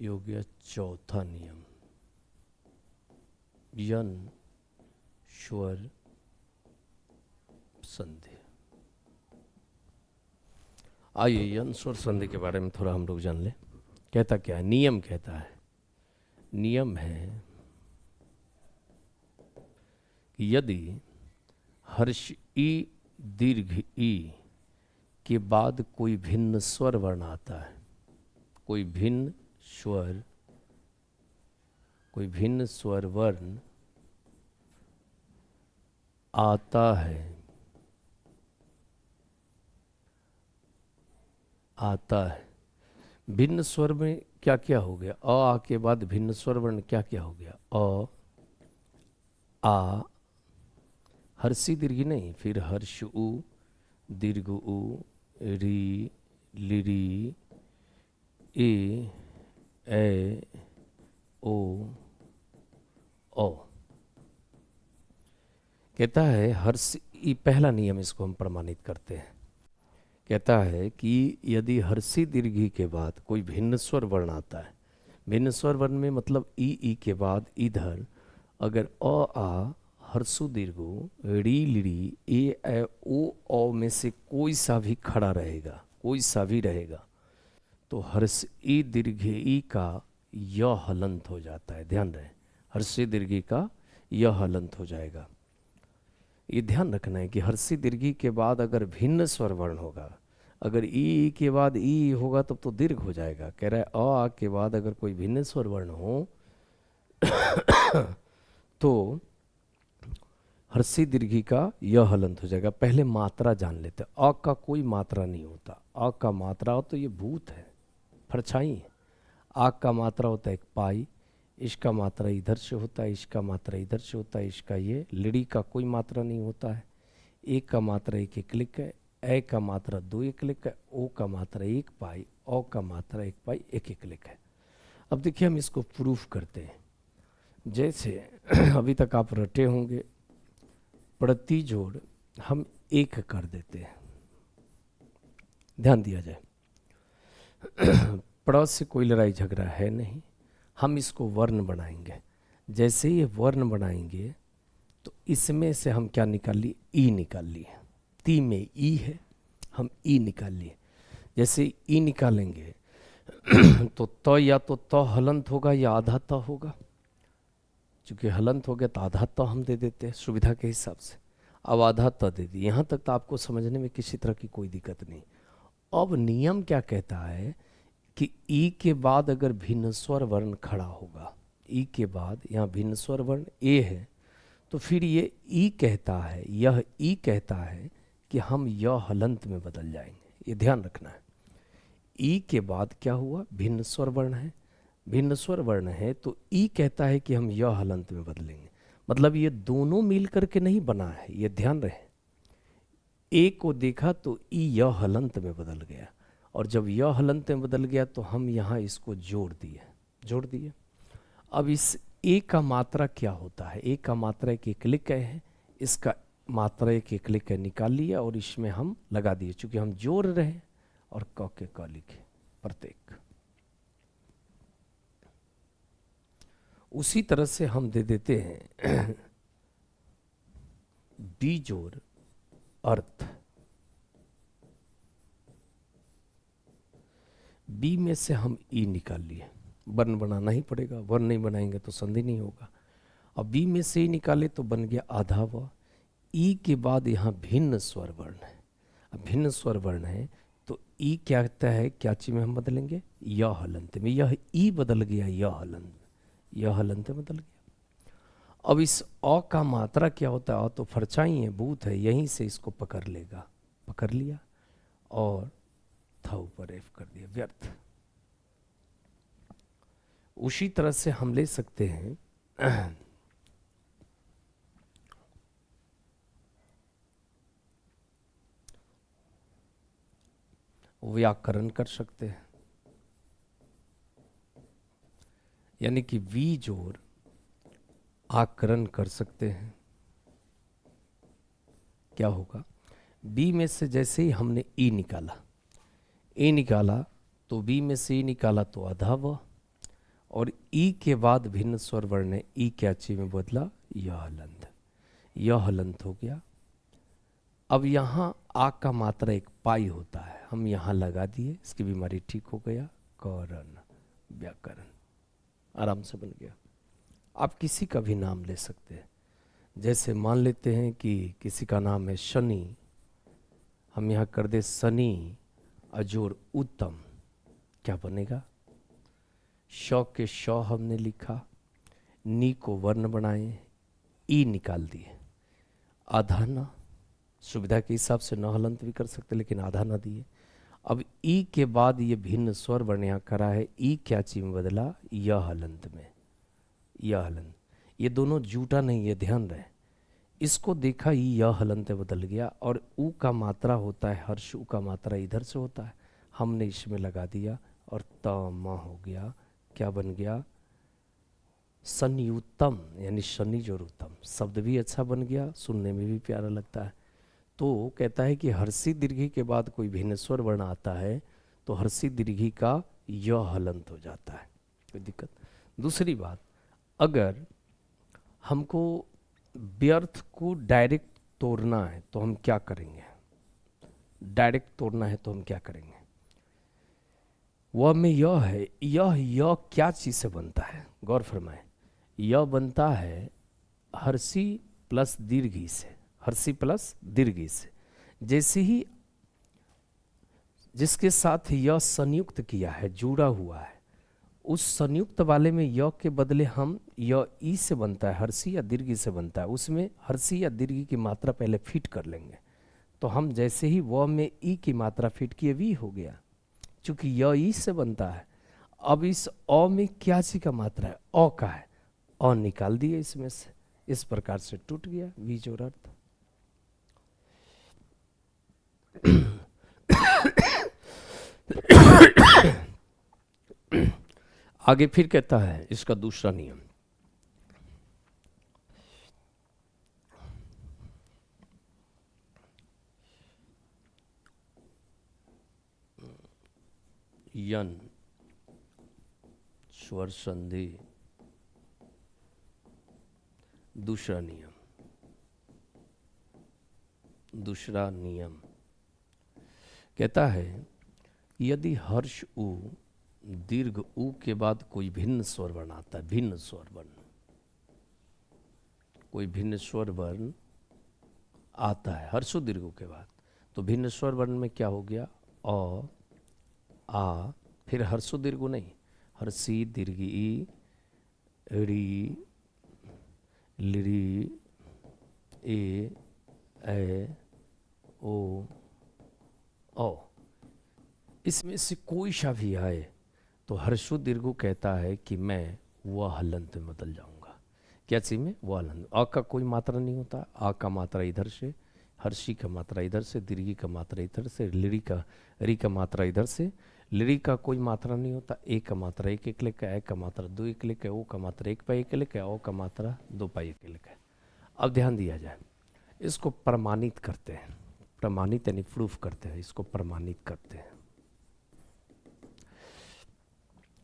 ये हो गया चौथा नियम, यन स्वर संधि। आइए यन स्वर संधि के बारे में थोड़ा हम लोग जान लें। कहता क्या है? नियम कहता है, नियम है कि यदि हर्ष ई दीर्घ ई के बाद कोई भिन्न स्वर वर्ण आता है, कोई भिन्न स्वर वर्ण आता है, भिन्न स्वर में क्या क्या हो गया? आ के बाद भिन्न स्वर वर्ण क्या क्या हो गया? अ, आ, हर्षी दीर्घ नहीं, फिर हर्ष उ, दीर्घ उ, री, लिरी, ए, ओ, कहता है हर्ष, ये पहला नियम, इसको हम प्रमाणित करते हैं। कहता है कि यदि हर्षी दीर्घी के बाद कोई भिन्न स्वर वर्ण आता है, भिन्न स्वर वर्ण में मतलब ई के बाद इधर अगर आ, हर्षु दीर्घो, री, लिरी, ए, ओ में से कोई सा भी खड़ा रहेगा, कोई सा भी रहेगा, तो हर्ष ई दीर्घ ई का यह हलंत हो जाता है। ध्यान रहे, हर्षी दीर्घी का यह हलंत हो जाएगा। ये ध्यान रखना है कि हर्षी दीर्घी के बाद अगर भिन्न स्वर वर्ण होगा, अगर ई के बाद ई होगा तब तो दीर्घ हो जाएगा। कह रहा है आ के बाद अगर कोई भिन्न स्वर वर्ण हो तो हर्षी दीर्घी का यह हलंत हो जाएगा। पहले मात्रा जान लेते हैं। अ का कोई मात्रा नहीं होता। अ का मात्रा हो तो ये भूत है, परछाई है। आ का मात्रा होता है एक पाई, इसका मात्रा इधर से होता है, इसका मात्रा इधर से होता है, इसका ये लिड़ी का कोई मात्रा नहीं होता है। एक का मात्रा एक क्लिक है, ए का मात्रा 2 क्लिक है, ओ का मात्रा 1 पाई, ओ का मात्रा 1 पाई 1 क्लिक है। अब देखिए हम इसको प्रूफ करते हैं। जैसे अभी तक आप रटे होंगे, प्रति जोड़ हम 1 कर देते हैं। ध्यान दिया जाए, प्र से कोई लड़ाई झगड़ा है नहीं, हम इसको वर्ण बनाएंगे। जैसे ये वर्ण बनाएंगे तो इसमें से हम क्या निकाल लिए? ई निकाल लिए। ती में ई है, हम ई निकाल लिए। जैसे ई निकालेंगे तो त या तो त हलंत होगा या आधा त होगा। चूंकि हलंत हो गया तो आधा त हम दे देते हैं सुविधा के हिसाब से। अब आधा त दे दी। यहाँ तक तो आपको समझने में किसी तरह की कोई दिक्कत नहीं। अब नियम क्या कहता है कि ई के बाद अगर भिन्न स्वर वर्ण खड़ा होगा, ई के बाद यहाँ भिन्न स्वर वर्ण ए है, तो फिर ये ई कहता है, यह ई कहता है कि हम यह हलंत में बदल जाएंगे। ये ध्यान रखना है। ई के बाद क्या हुआ? भिन्न स्वर वर्ण है, भिन्न स्वर वर्ण है तो ई कहता है कि हम यह हलंत में बदलेंगे। मतलब ये दोनों मिल करके नहीं बना है, ये ध्यान रहे। ए को देखा तो ई यह हलंत में बदल गया, और जब यह हलंत में बदल गया तो हम यहाँ इसको जोड़ दिए। अब इस ए का मात्रा क्या होता है? ए का मात्रा एक क्लिक है, इसका मात्रा एक क्लिक है, निकाल लिया और इसमें हम लगा दिए। चूंकि हम जोड़ रहे हैं और क के क लिखे प्रत्येक। उसी तरह से हम दे देते हैं बी जोड़ अर्थ। बी में से हम ई निकाल लिए, वर्ण बनाना ही पड़ेगा, वर्ण नहीं बनाएंगे तो संधि नहीं होगा। अब बी में से ई निकाले तो बन गया आधा व। ई के बाद यहाँ भिन्न स्वर वर्ण है। अब भिन्न स्वर वर्ण है तो ई क्या कहता है, क्या चीज में हम बदलेंगे? यह हलंत में। यह ई बदल गया, यह हलंत में बदल गया। अब इस अ का मात्रा क्या होता है? अ तो फरचाई है, भूत है, यहीं से इसको पकड़ लेगा। पकड़ लिया और था ऊपर एफ कर दिया, व्यर्थ। उसी तरह से हम ले सकते हैं व्याकरण कर सकते हैं, यानी कि वी जोड़ आकरण कर सकते हैं। क्या होगा? बी में से जैसे ही हमने ई निकाला तो बी में से ई निकाला तो आधा व, और ई के बाद भिन्न स्वर वर्ण है, ई क्या ची में बदला, यह हलंत, यह हलंत हो गया। अब यहाँ आ का मात्रा एक पाई होता है, हम यहाँ लगा दिए, इसकी बीमारी ठीक हो गया, करण व्याकरण आराम से बन गया। आप किसी का भी नाम ले सकते हैं, जैसे मान लेते हैं कि किसी का नाम है शनि, हम यहाँ कर दे शनि अजोर उत्तम, क्या बनेगा, श के श हमने लिखा, नी को वर्ण बनाए, ई निकाल दिए, आधा न, सुविधा के हिसाब से न हलंत भी कर सकते लेकिन आधा न दिए। अब ई के बाद ये भिन्न स्वर वर्ण यहाँ करा है, ई क्या चीज में बदला, यह हलंत में, यह हलंत, ये दोनों जूटा नहीं है, ध्यान रहे। इसको देखा ई यह हलंत बदल गया, और ऊ का मात्रा होता है हर्ष, ऊ का मात्रा इधर से होता है, हमने इसमें लगा दिया और तम हो गया, क्या बन गया, संयुत्तम, यानी शनि जोर उत्तम। शब्द भी अच्छा बन गया, सुनने में भी प्यारा लगता है। तो कहता है कि हर्षी दीर्घी के बाद कोई भिन्न स्वर वर्ण आता है तो हर्षी दीर्घी का यह हलंत हो जाता है, कोई दिक्कत। दूसरी बात, अगर हमको व्यर्थ को डायरेक्ट तोड़ना है तो हम क्या करेंगे, डायरेक्ट तोड़ना है तो हम क्या करेंगे, वह में यह है, यह क्या चीज से बनता है, गौर फरमाए, यह बनता है हर्षी प्लस दीर्घी से, हर्षी प्लस दीर्घी से। जैसे ही जिसके साथ यह संयुक्त किया है, जुड़ा हुआ है, उस संयुक्त वाले में य के बदले हम य ई से बनता है, हर्षी या दीर्घी से बनता है, उसमें हर्षी या दीर्घी की मात्रा पहले फिट कर लेंगे। तो हम जैसे ही व में ई की मात्रा फिट किए, वी हो गया, चूंकि य ई से बनता है। अब इस अ में क्या ची का मात्रा है, अ का है, अ निकाल दिए इसमें से, इस प्रकार से टूट गया वी जोड़ अर्थ। आगे फिर कहता है इसका दूसरा नियम, यन स्वर संधि, दूसरा नियम, दूसरा नियम कहता है यदि हर्ष उ दीर्घ उ के बाद कोई भिन्न स्वर वर्ण आता है, भिन्न स्वर वर्ण, कोई भिन्न स्वर वर्ण आता है हर्षो दीर्घ के बाद, तो भिन्न स्वर वर्ण में क्या हो गया, अ आ, फिर हर्षो दीर्घ नहीं, हर्षी दीर्घी री लिरी ए ओ ओ, इसमें से कोई सा भी आए तो हर्षो दीर्घ कहता है कि मैं वह हलंत में बदल जाऊंगा। क्या चीज में, वह हलंत, अ का कोई मात्रा नहीं होता, आ का मात्रा इधर से, हर्षी का मात्रा इधर से, दीर्घी का मात्रा इधर से, री का मात्रा इधर से, लिरी का कोई मात्रा नहीं होता, ए का मात्रा एक एक लिखा है, ए का मात्रा दो एक लिखा है, ओ का मात्रा एक पाई एक लिखा है, ओ का मात्रा दो पाई एक लिखा है। अब ध्यान दिया जाए, इसको प्रमाणित करते हैं, प्रमाणित यानी प्रूफ करते हैं, इसको प्रमाणित करते हैं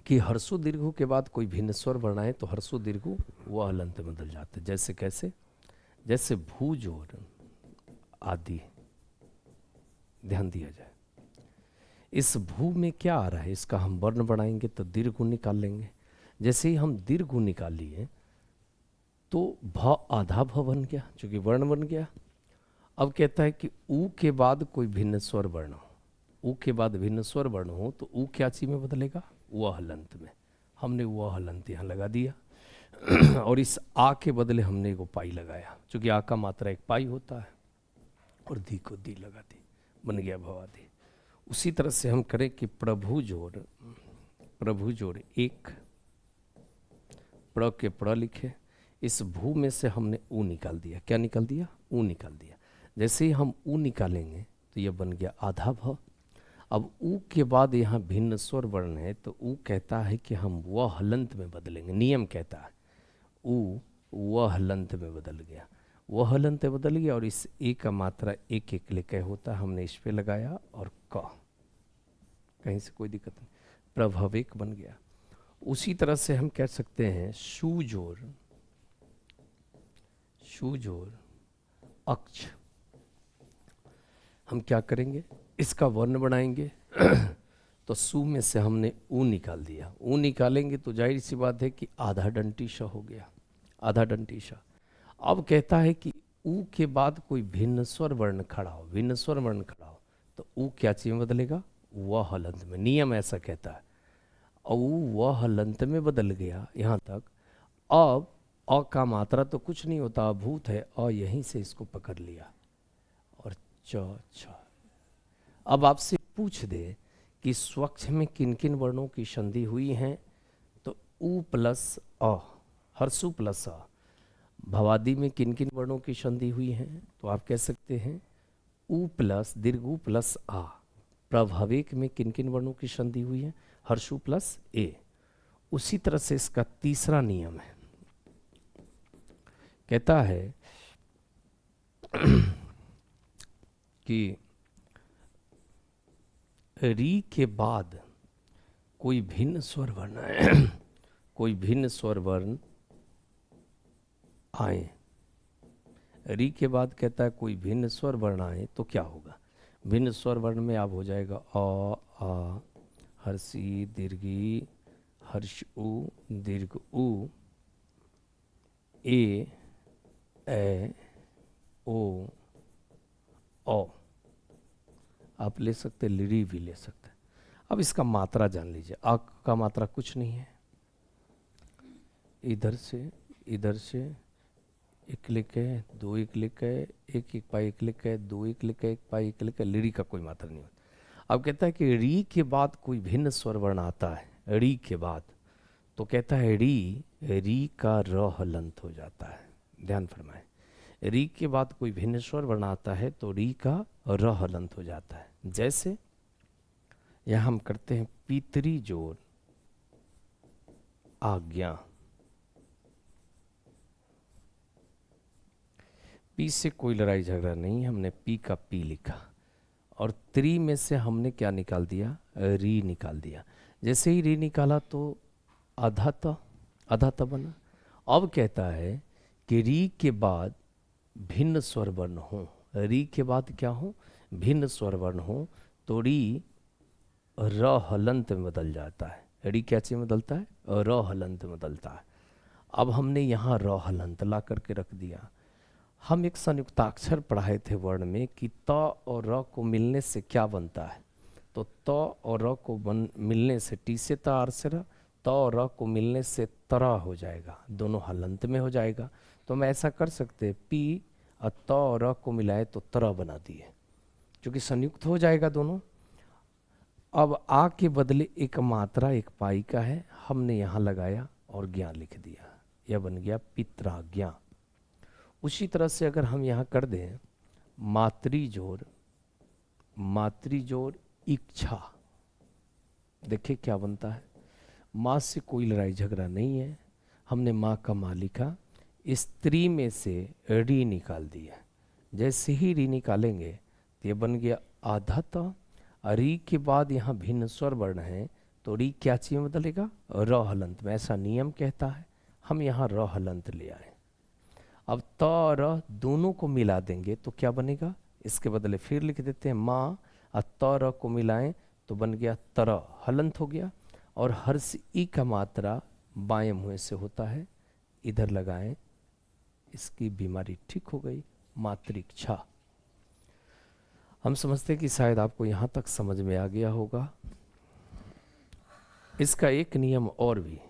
कि हर्षो दीर्घ के बाद कोई भिन्न स्वर वर्ण आए तो हर्षो दीर्घ वह हलंत में बदल जाते हैं। जैसे कैसे, जैसे भू जोर आदि, ध्यान दिया जाए, इस भू में क्या आ रहा है, इसका हम वर्ण बढ़ाएंगे तो दीर्घ निकाल लेंगे। जैसे ही हम दीर्घ निकाल लिए तो भ आधा भ बन गया, चूंकि वर्ण बन गया। अब कहता है कि ऊ के बाद कोई भिन्न स्वर वर्ण हो, ऊ के बाद भिन्न स्वर वर्ण हो तो ऊ क्या चीज में बदलेगा, वह हलंत में। हमने वह हलंत यहाँ लगा दिया और इस आ के बदले हमने एगो पाई लगाया, चूंकि आ का मात्रा एक पाई होता है, और दी को दी लगा दी, बन गया भवादी। उसी तरह से हम करें कि प्रभु जोड़ एक, प्र के प्र लिखे, इस भू में से हमने ऊ निकाल दिया, क्या निकाल दिया, ऊ निकाल दिया। जैसे ही हम ऊ निकालेंगे तो यह बन गया आधा भ। अब ऊ के बाद यहाँ भिन्न स्वर वर्ण है तो ऊ कहता है कि हम वह हलंत में बदलेंगे, नियम कहता है ऊ वह हलंत में बदल गया, वह हलंत बदल गया, और इस ए का मात्रा एक एक लेके होता, हमने इस पे लगाया और क, कहीं से कोई दिक्कत नहीं, प्रभाविक बन गया। उसी तरह से हम कह सकते हैं शू जोर अक्ष। हम क्या करेंगे, इसका वर्ण बनाएंगे। तो सु में से हमने ऊ निकाल दिया, ऊ निकालेंगे तो जाहिर सी बात है कि आधा डंटीशा हो गया, आधा डंटीशा। अब कहता है कि ऊ के बाद कोई भिन्न स्वर वर्ण खड़ा हो, भिन्न स्वर वर्ण खड़ा हो, तो ऊ क्या चीज में बदलेगा, वह हलंत में। नियम ऐसा कहता है। और वह हलंत में बदल गया यहाँ तक। अब अ का मात्रा तो कुछ नहीं होता, अभूत है, अ यहीं से इसको पकड़ लिया और च छ। अब आपसे पूछ दे कि स्वच्छ में किन किन वर्णों की संधि हुई हैं, तो उ प्लस अ, हर्षु प्लस अ। भवादि में किन किन वर्णों की संधि हुई हैं, तो आप कह सकते हैं उ प्लस दीर्घ प्लस आ। प्रभाविक में किन किन वर्णों की संधि हुई है, हर्षु प्लस ए। उसी तरह से इसका तीसरा नियम है, कहता है कि री के बाद कोई भिन्न स्वर वर्ण है, कोई भिन्न स्वर वर्ण आए। री के बाद कहता है कोई भिन्न स्वर वर्ण आए तो क्या होगा। भिन्न स्वर वर्ण में आप हो जाएगा अ, आ, हर्षी दीर्घी, हर्ष उ दीर्घ उ, ए ओ औ। आप ले सकते, लिरी भी ले सकते। अब इसका मात्रा जान लीजिए। आ का मात्रा कुछ नहीं है, इधर से एक लिख है, दो एक लिख है, एक एक पाई एक लिख है, दो एक लिख है, एक पाई एक लिख है। लिरी का कोई मात्रा नहीं होता। अब कहता है कि री के बाद कोई भिन्न स्वर वर्ण आता है, री के बाद, तो कहता है री का र हलंत हो जाता है। ध्यान फरमाए, री के बाद कोई भिन्न स्वर वर्ण आता है तो री का र हलंत हो जाता है। जैसे यहां हम करते हैं पीतरी जोर आज्ञा। पी से कोई लड़ाई झगड़ा नहीं, हमने पी का पी लिखा और त्री में से हमने क्या निकाल दिया, री निकाल दिया। जैसे ही री निकाला तो आधा त बना। अब कहता है कि री के बाद भिन्न स्वर वर्ण हो, री के बाद क्या हो, भिन्न स्वर वर्ण हो, तो री र हलंत में बदल जाता है। री क्या चीज में बदलता है, र हलंत में बदलता है। अब हमने यहाँ र हलंत ला करके रख दिया। हम एक संयुक्ताक्षर पढ़ाए थे वर्ण में कि त और र को मिलने से क्या बनता है, तो त और र को मिलने से टी से त आर से र, त और र को मिलने से तरा हो जाएगा, दोनों हलंत में हो जाएगा। तो हम ऐसा कर सकते हैं, पी और त और र को मिलाए तो तरा बना दिए, क्योंकि संयुक्त हो जाएगा दोनों। अब आ के बदले एक मात्रा एक पाई का है, हमने यहाँ लगाया और ज्ञा लिख दिया, यह बन गया पित्राज्ञा। उसी तरह से अगर हम यहाँ कर दें मातृ जोर इच्छा, देखिए क्या बनता है। माँ से कोई लड़ाई झगड़ा नहीं है, हमने माँ का माँ लिखा, स्त्री में से री निकाल दिया। जैसे ही री निकालेंगे तो ये बन गया आधा त। री के बाद यहाँ भिन्न स्वर वर्ण है तो री क्या चीज में बदलेगा, र हलंत में। ऐसा नियम कहता है, हम यहाँ र हलंत ले आए। अब त और र दोनों को मिला देंगे तो क्या बनेगा, इसके बदले फिर लिख देते हैं माँ और त र को मिलाएं तो बन गया तर, हलंत हो गया। और हर्ष ई का मात्रा बाएं मुंह से होता है, इधर लगाएं, इसकी बीमारी ठीक हो गई, मातृक्षा। हम समझते हैं कि शायद आपको यहां तक समझ में आ गया होगा। इसका एक नियम और भी,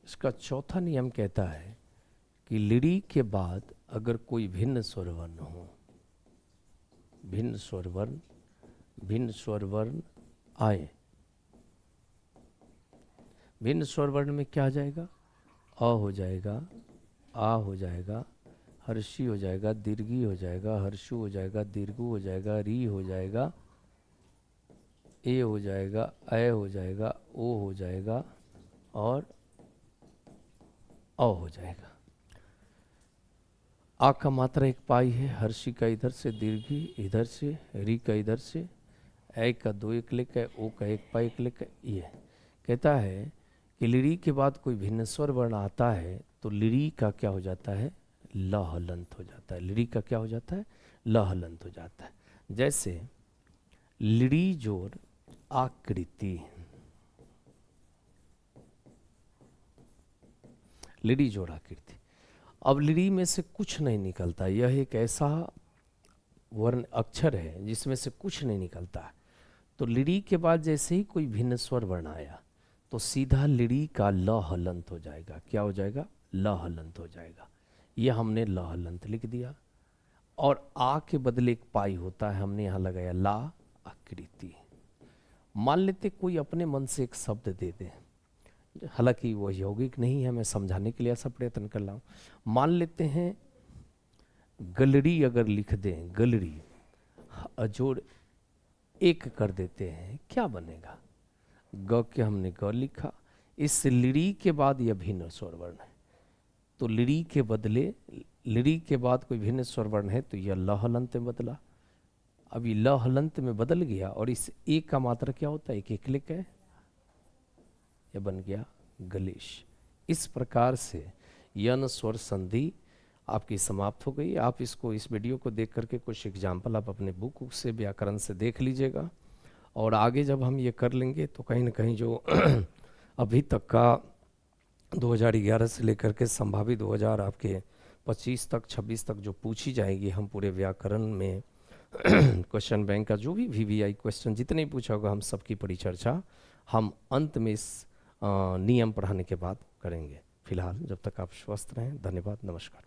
इसका चौथा नियम कहता है कि लिड़ी के बाद अगर कोई भिन्न स्वर वर्ण हो, भिन्न स्वर वर्ण आए, भिन्न स्वर वर्ण में क्या आ जाएगा, अ हो जाएगा, आ हो जाएगा, हर्षी हो जाएगा, दीर्घी हो जाएगा, हर्षु हो जाएगा, दीर्घु हो जाएगा, री हो जाएगा, ए हो जाएगा, ए हो जाएगा, ओ हो जाएगा और अ हो जाएगा। आ का मात्रा एक पाई है, हर्षी का इधर से, दीर्घी इधर से, री का इधर से, ए का 2 एकलिक है, ओ का 1 पाई एकलिक है। ये कहता है कि लिरी के बाद कोई भिन्न स्वर वर्ण आता है तो लिरी का क्या हो जाता है, ल हलंत हो जाता है। लिरी का क्या हो जाता है, ल हलंत हो जाता है। जैसे लिरी जोड़ आकृति, लिरी जोड़ आकृति। अब लिरी में से कुछ नहीं निकलता, यह एक ऐसा वर्ण अक्षर है जिसमें से कुछ नहीं निकलता है। तो लिरी के बाद जैसे ही कोई भिन्न स्वर वर्ण आया तो सीधा लिरी का ल हलंत हो जाएगा। क्या हो जाएगा, ल हलंत हो जाएगा। ये हमने ल हलंत लिख दिया। और आ के बदले एक पाई होता है, हमने यहाँ लगाया ला आकृति। मान लेते कोई अपने मन से एक शब्द दे दे, हालांकि वो यौगिक नहीं है, मैं समझाने के लिए ऐसा प्रयत्न कर रहा हूँ। मान लेते हैं गलरी अगर लिख दें, गलरी अजोड़ एक कर देते हैं, क्या बनेगा, ग के हमने ग लिखा, इस लिरी के बाद यह भिन्न स्वर वर्ण है तो लिरी के बदले, लिरी के बाद कोई भिन्न स्वर वर्ण है तो यह ल हलंत में बदला। अभी ल हलंत में बदल गया और इस एक का मात्रा क्या होता है, एक एकलिक है, यह बन गया गलेश। इस प्रकार से यन स्वर संधि आपकी समाप्त हो गई। आप इसको, इस वीडियो को देख करके कुछ एग्जाम्पल आप अपने बुक से, व्याकरण से देख लीजिएगा। और आगे जब हम ये कर लेंगे तो कहीं ना कहीं जो अभी तक का 2011 से लेकर के संभावित 2025 तक, 26 तक जो पूछी जाएगी, हम पूरे व्याकरण में क्वेश्चन बैंक का जो भी VVI क्वेश्चन जितने पूछा होगा, हम सबकी परिचर्चा हम अंत में इस नियम पढ़ाने के बाद करेंगे। फिलहाल जब तक आप स्वस्थ रहें, धन्यवाद, नमस्कार।